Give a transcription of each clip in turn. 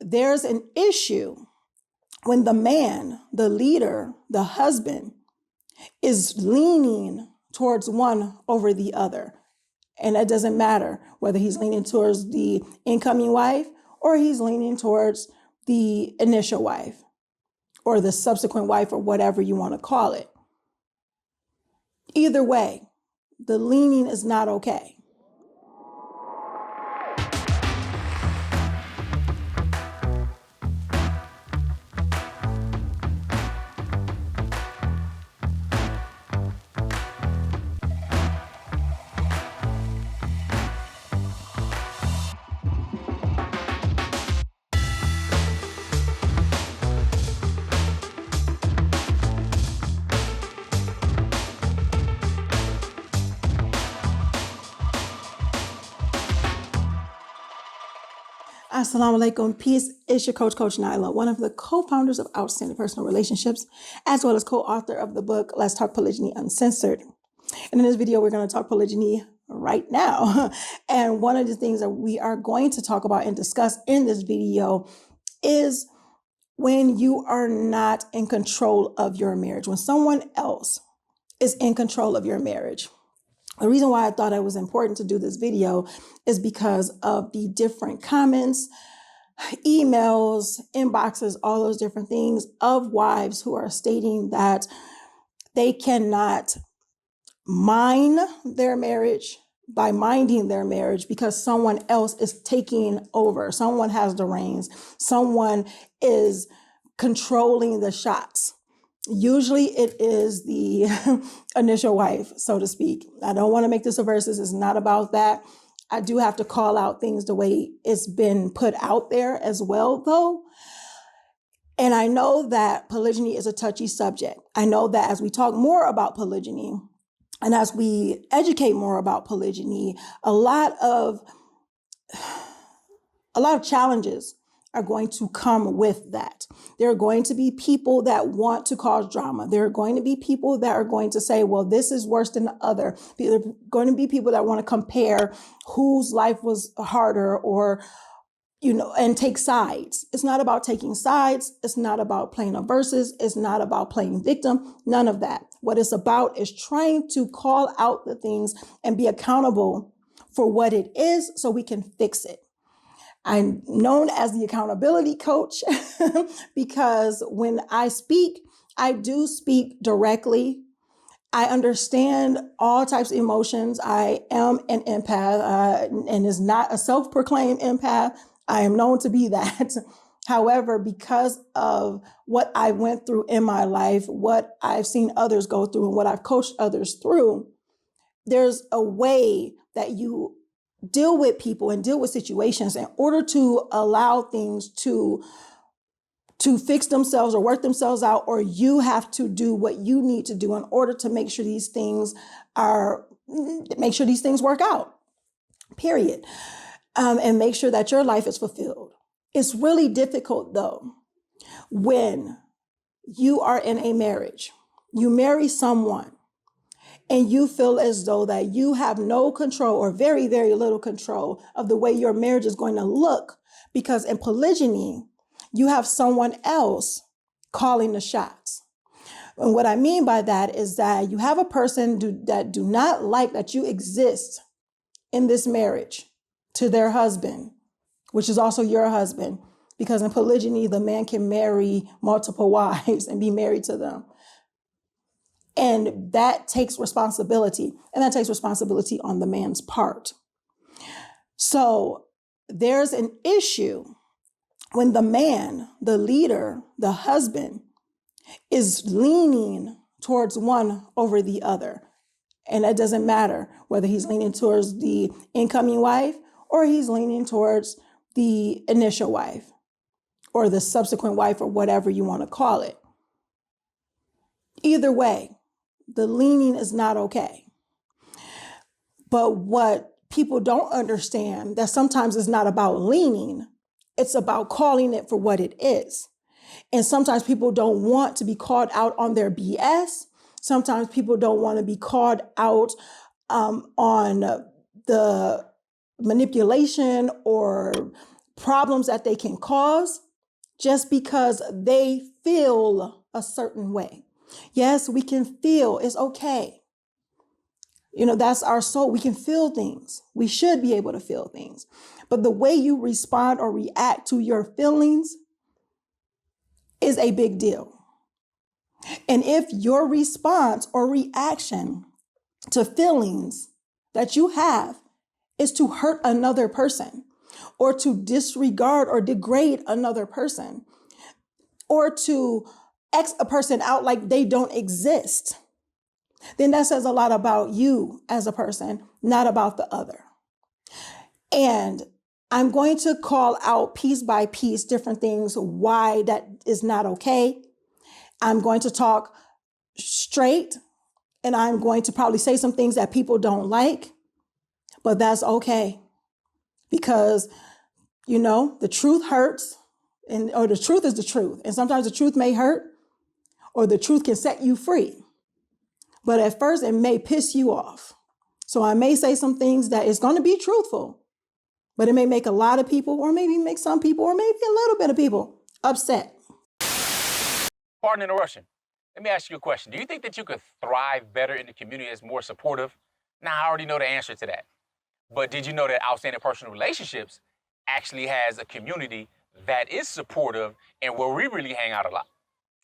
there's an issue when the man, the leader, the husband is leaning towards one over the other. And it doesn't matter whether he's leaning towards the incoming wife or he's leaning towards the initial wife or the subsequent wife or whatever you want to call it. Either way, the leaning is not okay. Assalamu alaikum. Peace. It's your Coach Nyla, one of the co-founders of Outstanding Personal Relationships, as well as co-author of the book, Let's Talk Polygyny Uncensored. And in this video, we're going to talk polygyny right now. And one of the things that we are going to talk about and discuss in this video is when you are not in control of your marriage, when someone else is in control of your marriage. The reason why I thought it was important to do this video is because of the different comments, emails, inboxes, all those different things of wives who are stating that they cannot mind their marriage by minding their marriage because someone else is taking over. Someone has the reins. Someone is controlling the shots. Usually it is the initial wife, so to speak. I don't want to make this a versus. It's not about that. I do have to call out things the way it's been put out there as well, though. And I know that polygyny is a touchy subject. I know that as we talk more about polygyny and as we educate more about polygyny, a lot of challenges are going to come with that. There are going to be people that want to cause drama. There are going to be people that are going to say, well, this is worse than the other. There are going to be people that want to compare whose life was harder or, and take sides. It's not about taking sides. It's not about playing a versus. It's not about playing victim. None of that. What it's about is trying to call out the things and be accountable for what it is so we can fix it. I'm known as the accountability coach because when I speak, I do speak directly. I understand all types of emotions. I am an empath and is not a self-proclaimed empath. I am known to be that. However, because of what I went through in my life, what I've seen others go through and what I've coached others through, there's a way that you deal with people and deal with situations in order to allow things to fix themselves or work themselves out, or you have to do what you need to do in order to make sure these things work out, period. And make sure that your life is fulfilled. It's really difficult though, when you are in a marriage, you marry someone, and you feel as though that you have no control or very, very little control of the way your marriage is going to look. Because in polygyny, you have someone else calling the shots. And what I mean by that is that you have a person that do not like that you exist in this marriage to their husband, which is also your husband. Because in polygyny, the man can marry multiple wives and be married to them. And that takes responsibility, and that takes responsibility on the man's part. So there's an issue when the man, the leader, the husband is leaning towards one over the other. And it doesn't matter whether he's leaning towards the incoming wife or he's leaning towards the initial wife or the subsequent wife or whatever you want to call it. Either way, the leaning is not okay. But what people don't understand, that sometimes it's not about leaning, it's about calling it for what it is. And sometimes people don't want to be called out on their BS. Sometimes people don't want to be called out on the manipulation or problems that they can cause just because they feel a certain way. Yes, we can feel, it's okay. That's our soul. We can feel things. We should be able to feel things. But the way you respond or react to your feelings is a big deal. And if your response or reaction to feelings that you have is to hurt another person, or to disregard or degrade another person, or to X a person out like they don't exist, then that says a lot about you as a person, not about the other. And I'm going to call out piece by piece different things why that is not okay. I'm going to talk straight, and I'm going to probably say some things that people don't like, but that's okay. Because, the truth hurts, or the truth is the truth. And sometimes the truth may hurt, or the truth can set you free. But at first it may piss you off. So I may say some things that is going to be truthful, but it may make a lot of people, or maybe make some people, or maybe a little bit of people upset. Pardon interruption. Let me ask you a question. Do you think that you could thrive better in the community that's more supportive? Now, I already know the answer to that. But did you know that Outstanding Personal Relationships actually has a community that is supportive and where we really hang out a lot?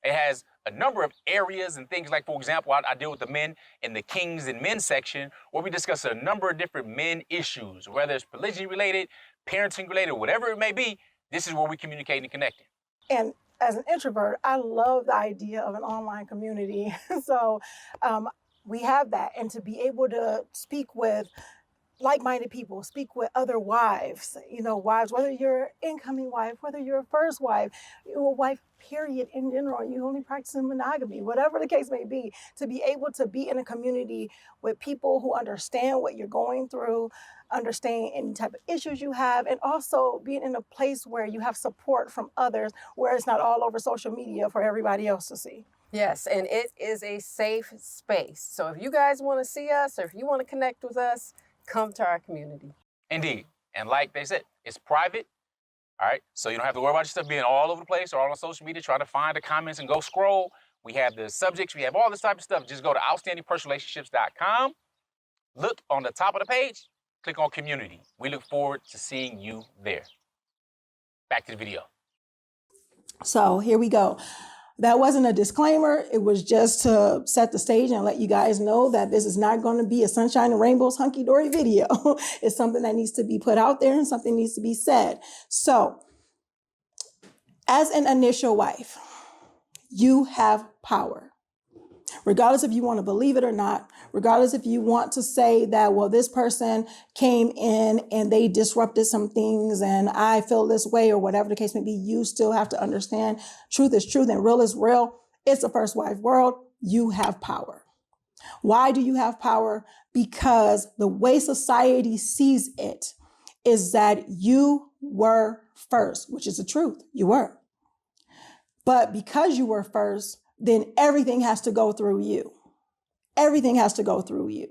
It has a number of areas and things like, for example, I deal with the men in the Kings and Men section, where we discuss a number of different men issues, whether it's polygyny related, parenting related, whatever it may be. This is where we communicate and connect. And as an introvert, I love the idea of an online community. So we have that. And to be able to speak with like-minded people, speak with other wives, wives, whether you're an incoming wife, whether you're a first wife, you're a wife, period, in general, you only practicing monogamy, whatever the case may be, to be able to be in a community with people who understand what you're going through, understand any type of issues you have, and also being in a place where you have support from others, where it's not all over social media for everybody else to see. Yes, and it is a safe space. So if you guys want to see us, or if you want to connect with us, come to our community. Indeed. And like they said, it's private. All right. So you don't have to worry about your stuff being all over the place or all on social media, trying to find the comments and go scroll. We have the subjects. We have all this type of stuff. Just go to outstandingpersonalrelationships.com. Look on the top of the page. Click on community. We look forward to seeing you there. Back to the video. So here we go. That wasn't a disclaimer. It was just to set the stage and let you guys know that this is not going to be a sunshine and rainbows hunky-dory video. It's something that needs to be put out there and something needs to be said. So, as an initial wife, you have power. Regardless if you want to believe it or not, regardless if you want to say that, well, this person came in and they disrupted some things and I feel this way, or whatever the case may be, you still have to understand truth is truth and real is real. It's a first wife world. You have power. Why do you have power? Because the way society sees it is that you were first, which is the truth. You were. But because you were first, then everything has to go through you. Everything has to go through you.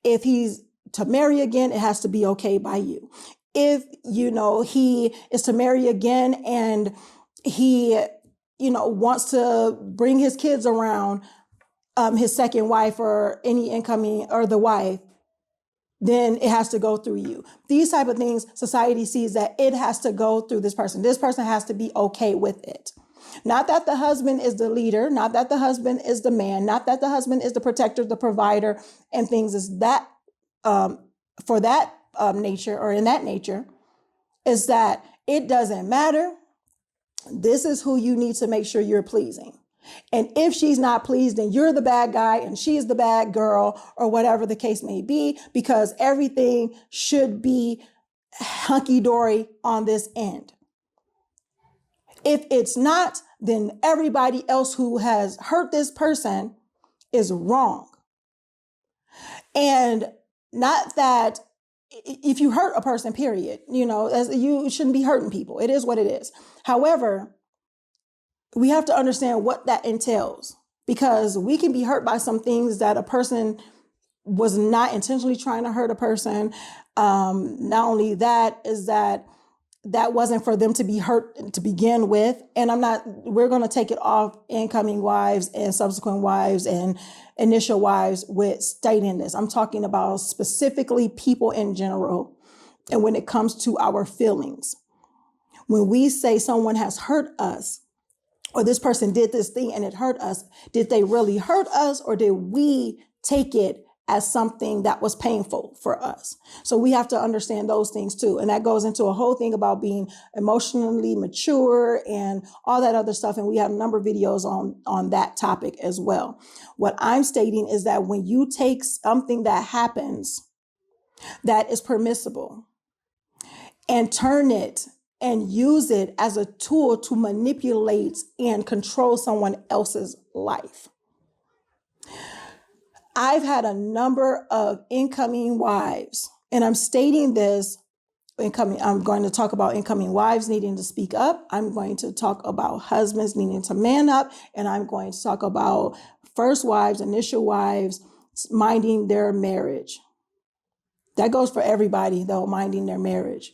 If he's to marry again, it has to be okay by you. If, he is to marry again and he, wants to bring his kids around his second wife or any incoming or the wife, then it has to go through you. These type of things, society sees that it has to go through this person. This person has to be okay with it. Not that the husband is the leader, not that the husband is the man, not that the husband is the protector, the provider, and things is that for that nature or in that nature, is that it doesn't matter. This is who you need to make sure you're pleasing. And if she's not pleased, then you're the bad guy and she's the bad girl, or whatever the case may be, because everything should be hunky-dory on this end. If it's not, then everybody else who has hurt this person is wrong. And not that if you hurt a person, period, you shouldn't be hurting people. It is what it is. However, we have to understand what that entails, because we can be hurt by some things that a person was not intentionally trying to hurt a person. Not only that, is that that wasn't for them to be hurt to begin with. And we're going to take it off incoming wives and subsequent wives and initial wives with stating this. I'm talking about specifically people in general. And when it comes to our feelings, when we say someone has hurt us, or this person did this thing and it hurt us, did they really hurt us, or did we take it as something that was painful for us? So we have to understand those things too. And that goes into a whole thing about being emotionally mature and all that other stuff. And we have a number of videos on that topic as well. What I'm stating is that when you take something that happens that is permissible and turn it and use it as a tool to manipulate and control someone else's life. I've had a number of incoming wives, and I'm stating this I'm going to talk about incoming wives needing to speak up. I'm going to talk about husbands needing to man up, and I'm going to talk about first wives, initial wives, minding their marriage. That goes for everybody, though, minding their marriage.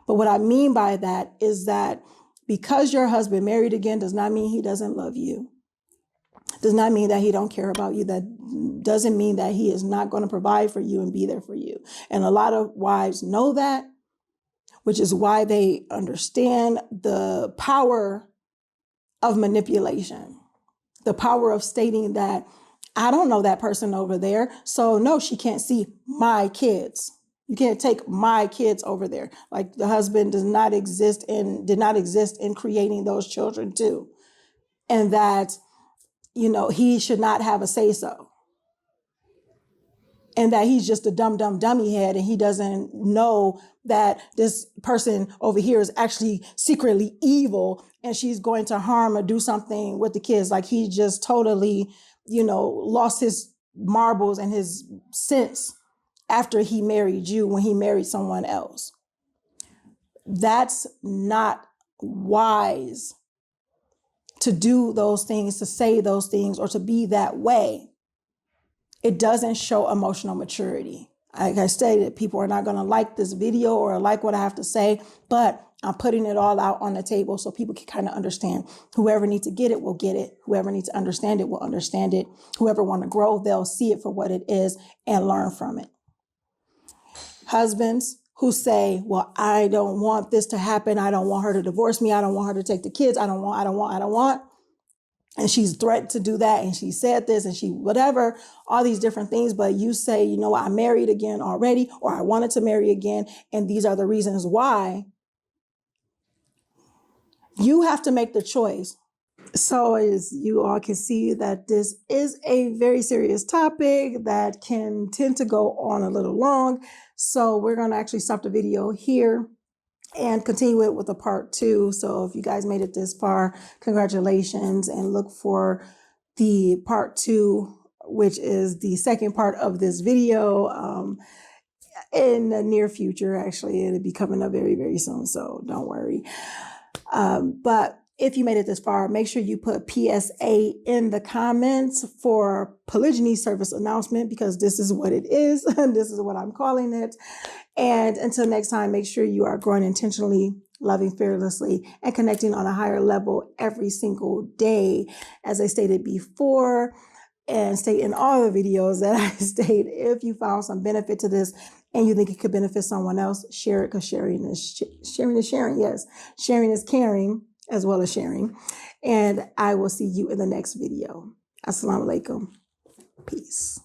But what I mean by that is that because your husband married again does not mean he doesn't love you. Does not mean that he don't care about you. That doesn't mean that he is not going to provide for you and be there for you. And a lot of wives know that, which is why they understand the power of manipulation, the power of stating that I don't know that person over there, so no, she can't see my kids. You can't take my kids over there. Like the husband did not exist in creating those children too. And that, he should not have a say-so. And that he's just a dummy head and he doesn't know that this person over here is actually secretly evil and she's going to harm or do something with the kids. Like he just totally, lost his marbles and his sense after he married you when he married someone else. That's not wise to do those things, to say those things, or to be that way. It doesn't show emotional maturity. Like I stated, people are not going to like this video or like what I have to say, but I'm putting it all out on the table so people can kind of understand. Whoever needs to get it will get it. Whoever needs to understand it will understand it. Whoever want to grow, they'll see it for what it is and learn from it. Husbands who say, well, I don't want this to happen. I don't want her to divorce me. I don't want her to take the kids. I don't want. And she's threatened to do that. And she said this and she, whatever, all these different things. But you say, I married again already, or I wanted to marry again. And these are the reasons why. You have to make the choice. So as you all can see that this is a very serious topic that can tend to go on a little long. So we're going to actually stop the video here and continue it with a part 2. So if you guys made it this far, congratulations, and look for the part 2, which is the second part of this video in the near future. Actually, it'll be coming up very, very soon. So don't worry. But if you made it this far, make sure you put PSA in the comments for polygyny service announcement, because this is what it is. And this is what I'm calling it. And until next time, make sure you are growing intentionally, loving fearlessly, and connecting on a higher level every single day. As I stated before, and state in all the videos that I state, if you found some benefit to this and you think it could benefit someone else, share it, because sharing is sharing. Yes, sharing is caring as well as sharing. And I will see you in the next video. Assalamu alaikum. Peace.